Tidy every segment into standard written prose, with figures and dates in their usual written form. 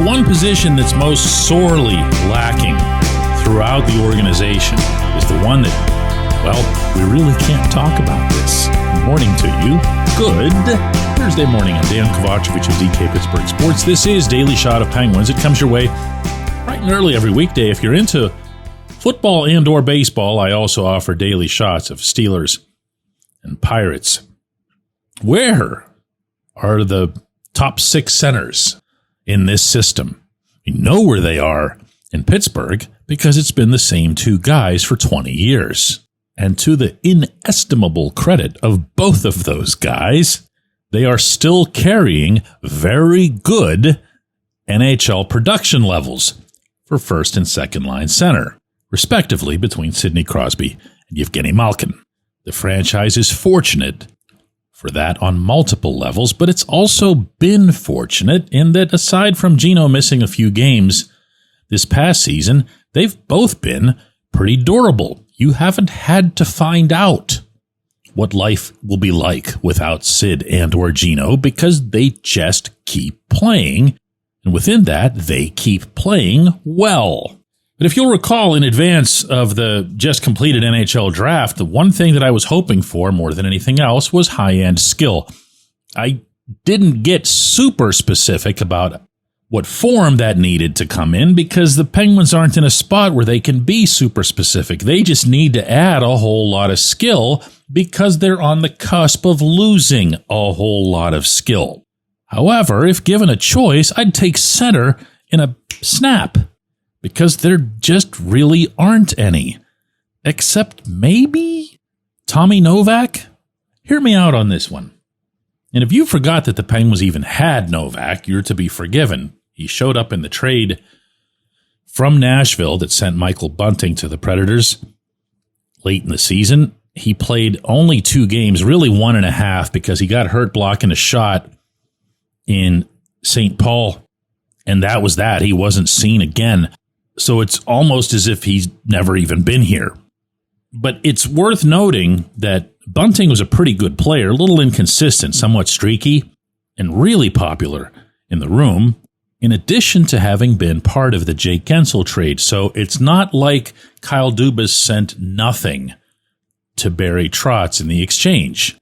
the one position that's most sorely lacking throughout the organization is the one that, well, we really can't talk about this. Good morning to you. Good Thursday morning. I'm Dejan Kovacevic of DK Pittsburgh Sports. This is Daily Shot of Penguins. It comes your way bright and early every weekday. If you're into football and or baseball, I also offer daily shots of Steelers and Pirates. Where are the top 6 centers in this system? You know where they are in Pittsburgh because it's been the same 2 guys for 20 years. And to the inestimable credit of both of those guys, they are still carrying very good NHL production levels for first and second line center, respectively, between Sidney Crosby and Evgeny Malkin. The franchise is fortunate for that on multiple levels, but it's also been fortunate in that aside from Gino missing a few games this past season, they've both been pretty durable. You haven't had to find out what life will be like without Sid and or Gino because they just keep playing, and within that, they keep playing well. But if you'll recall, in advance of the just completed NHL draft, the one thing that I was hoping for more than anything else was high-end skill. I didn't get super specific about what form that needed to come in because the Penguins aren't in a spot where they can be super specific. They just need to add a whole lot of skill because they're on the cusp of losing a whole lot of skill. However, if given a choice, I'd take center in a snap because there just really aren't any. Except maybe Tommy Novak? Hear me out on this one. And if you forgot that the Penguins even had Novak, you're to be forgiven. He showed up in the trade from Nashville that sent Michael Bunting to the Predators late in the season. He played only 2 games, really 1.5, because he got hurt blocking a shot in St. Paul, and that was that. He wasn't seen again. So it's almost as if he's never even been here. But it's worth noting that Bunting was a pretty good player, a little inconsistent, somewhat streaky, and really popular in the room, in addition to having been part of the Jake Gensel trade. So it's not like Kyle Dubas sent nothing to Barry Trotz in the exchange.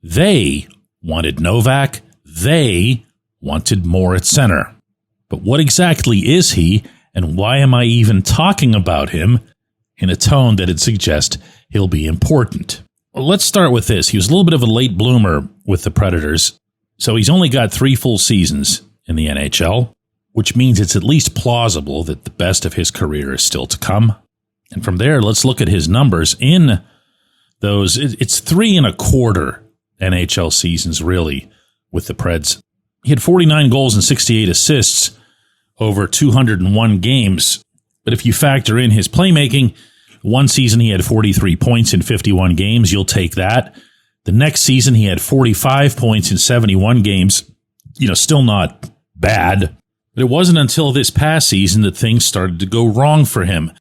They wanted Novak. They wanted more at center. But what exactly is he, and why am I even talking about him in a tone that would suggest he'll be important? Well, let's start with this. He was a little bit of a late bloomer with the Predators, so he's only got 3 full seasons in the NHL, which means it's at least plausible that the best of his career is still to come. And from there, let's look at his numbers in those. It's 3 1/4 NHL seasons, really, with the Preds. He had 49 goals and 68 assists over 201 games. But if you factor in his playmaking, one season he had 43 points in 51 games. You'll take that. The next season he had 45 points in 71 games. Still not bad. But it wasn't until this past season that things started to go wrong for him.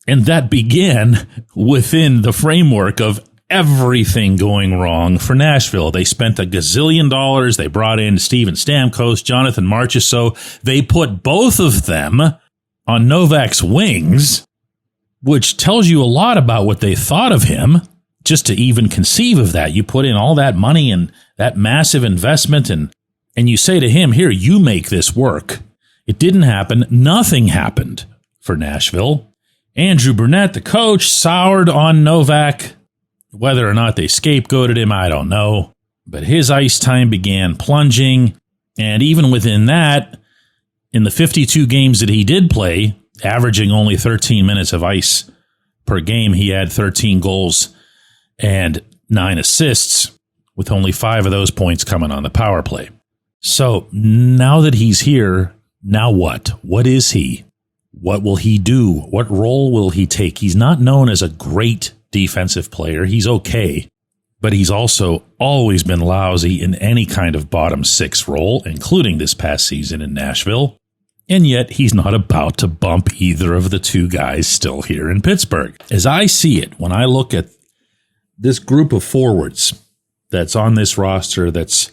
And that began within the framework of everything going wrong for Nashville. They spent $1 gazillion. They brought in Steven Stamkos, Jonathan Marchessault. They put both of them on Novak's wings, which tells you a lot about what they thought of him. Just to even conceive of that, you put in all that money and that massive investment, and you say to him, here, you make this work. It didn't happen. Nothing happened for Nashville. Andrew Burnett, the coach, soured on Novak. Whether or not they scapegoated him, I don't know. But his ice time began plunging. And even within that, in the 52 games that he did play, averaging only 13 minutes of ice per game, he had 13 goals and 9 assists, with only 5 of those points coming on the power play. So now that he's here, now what? What is he? What will he do? What role will he take? He's not known as a great defensive player. He's okay, but he's also always been lousy in any kind of bottom 6 role, including this past season in Nashville. And yet he's not about to bump either of the 2 guys still here in Pittsburgh. As I see it, when I look at this group of forwards that's on this roster that's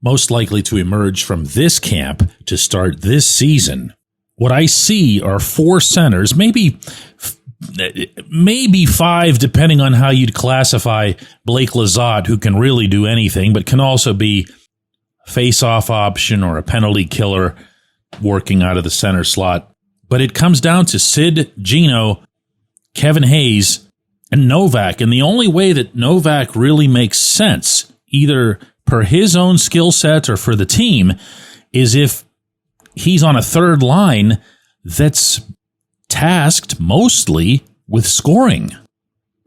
most likely to emerge from this camp to start this season, what I see are 4 centers, maybe 5, depending on how you'd classify Blake Lizotte, who can really do anything, but can also be face-off option or a penalty killer working out of the center slot. But it comes down to Sid, Gino, Kevin Hayes, and Novak. And the only way that Novak really makes sense, either per his own skill set or for the team, is if he's on a third line that's tasked mostly with scoring.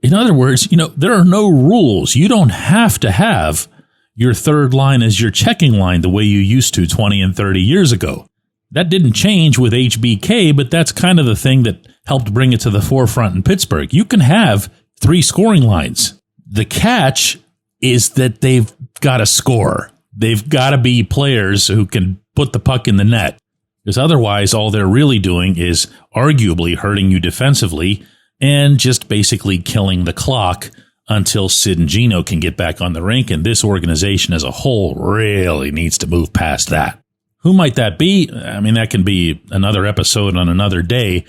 In other words, there are no rules. You don't have to have your third line as your checking line the way you used to 20 and 30 years ago. That didn't change with HBK, but that's kind of the thing that helped bring it to the forefront in Pittsburgh. You can have 3 scoring lines. The catch is that they've got to score. They've got to be players who can put the puck in the net, because otherwise all they're really doing is arguably hurting you defensively and just basically killing the clock until Sid and Gino can get back on the rink, and this organization as a whole really needs to move past that. Who might that be? I mean, that can be another episode on another day,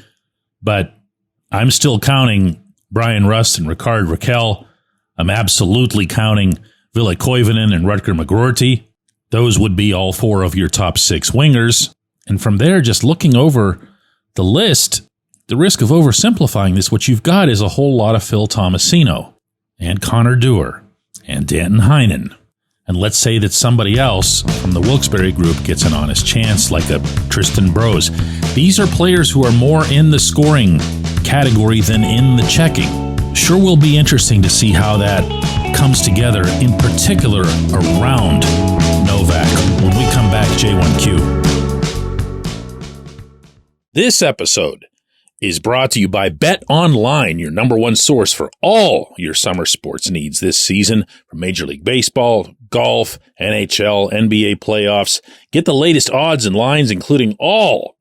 but I'm still counting Brian Rust and Ricard Raquel. I'm absolutely counting Ville Koivunen and Rutger McGroarty. Those would be all 4 of your top 6 wingers. And from there, just looking over the list, the risk of oversimplifying this, what you've got is a whole lot of Phil Tomasino and Connor Dewar and Danton Heinen. And let's say that somebody else from the Wilkes-Barre group gets an honest chance, like a Tristan Brose. These are players who are more in the scoring category than in the checking. Sure will be interesting to see how that comes together, in particular around Novak. When we come back, J1Q. This episode is brought to you by Bet Online, your number one source for all your summer sports needs this season, from Major League Baseball, golf, NHL, NBA playoffs. Get the latest odds and lines, including all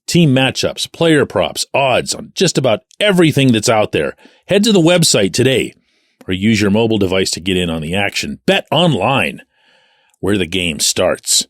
team matchups, player props, odds on just about everything that's out there. Head to the website today or use your mobile device to get in on the action. Bet Online, where the game starts.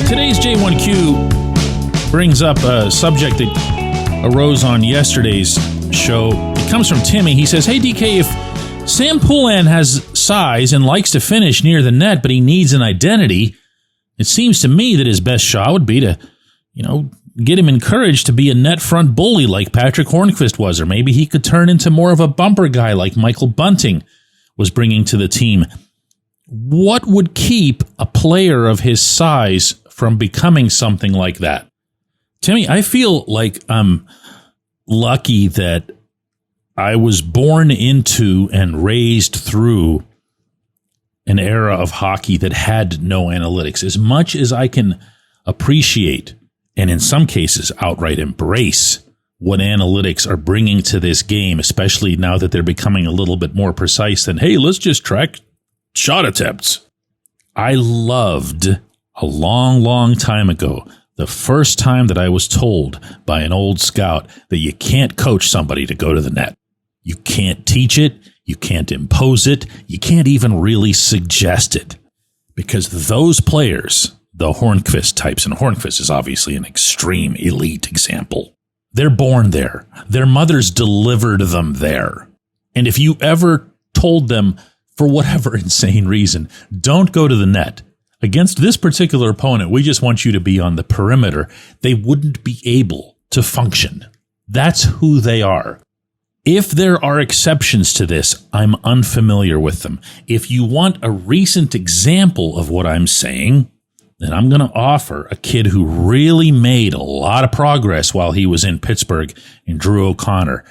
Today's J1Q brings up a subject that arose on yesterday's show. It comes from Timmy. He says, "Hey, DK, if Sam Poulin has size and likes to finish near the net, but he needs an identity, it seems to me that his best shot would be to, get him encouraged to be a net front bully like Patrick Hornqvist was, or maybe he could turn into more of a bumper guy like Michael Bunting was bringing to the team. What would keep a player of his size from becoming something like that?" Timmy, I feel like I'm lucky that I was born into and raised through an era of hockey that had no analytics. As much as I can appreciate, and in some cases outright embrace, what analytics are bringing to this game, especially now that they're becoming a little bit more precise than, hey, let's just track shot attempts. I loved a long, long time ago, the first time that I was told by an old scout that you can't coach somebody to go to the net. You can't teach it. You can't impose it. You can't even really suggest it. Because those players, the Hornqvist types, and Hornqvist is obviously an extreme elite example, they're born there. Their mothers delivered them there. And if you ever told them, for whatever insane reason, don't go to the net, against this particular opponent, we just want you to be on the perimeter, they wouldn't be able to function. That's who they are. If there are exceptions to this, I'm unfamiliar with them. If you want a recent example of what I'm saying, then I'm going to offer a kid who really made a lot of progress while he was in Pittsburgh, in Drew O'Connor.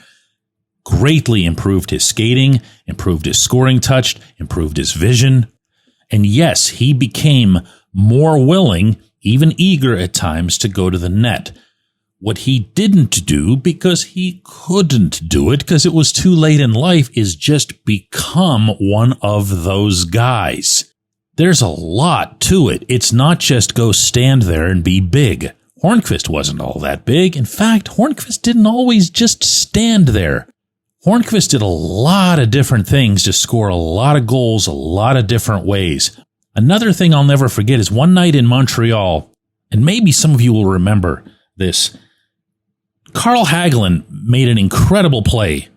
Greatly improved his skating, improved his scoring touch, improved his vision. And yes, he became more willing, even eager at times, to go to the net. What he didn't do, because he couldn't do it, because it was too late in life, is just become one of those guys. There's a lot to it. It's not just go stand there and be big. Hornqvist wasn't all that big. In fact, Hornqvist didn't always just stand there. Hornqvist did a lot of different things to score a lot of goals a lot of different ways. Another thing I'll never forget is one night in Montreal, and maybe some of you will remember this, Carl Hagelin made an incredible play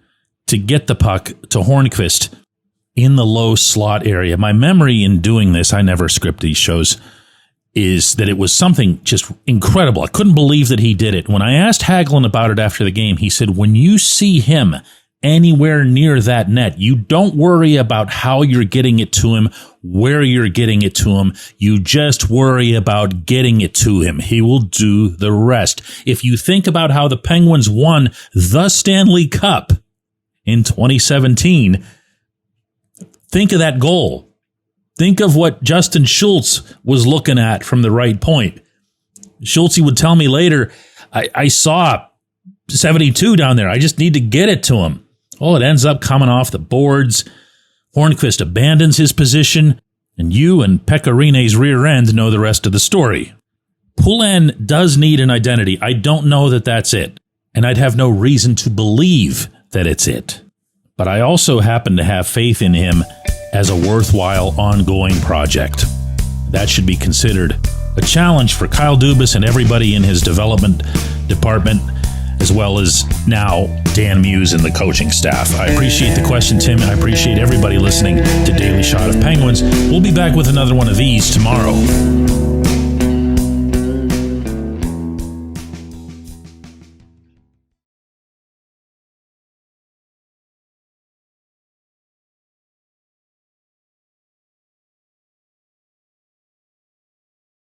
to get the puck to Hornqvist in the low slot area. My memory in doing this, I never script these shows, is that it was something just incredible. I couldn't believe that he did it. When I asked Hagelin about it after the game, he said, when you see him anywhere near that net, you don't worry about how you're getting it to him, where you're getting it to him. You just worry about getting it to him. He will do the rest. If you think about how the Penguins won the Stanley Cup in 2017, think of that goal. Think of what Justin Schultz was looking at from the right point. Schultz would tell me later, I saw 72 down there. I just need to get it to him. Well, it ends up coming off the boards. Hornqvist abandons his position, and you and Pekka Rinne's rear end know the rest of the story. Poulin does need an identity. I don't know that that's it, and I'd have no reason to believe that it's it. But I also happen to have faith in him as a worthwhile ongoing project. That should be considered a challenge for Kyle Dubas and everybody in his development department, as well as now Dan Muse and the coaching staff. I appreciate the question, Tim, and I appreciate everybody listening to Daily Shot of Penguins. We'll be back with another one of these tomorrow.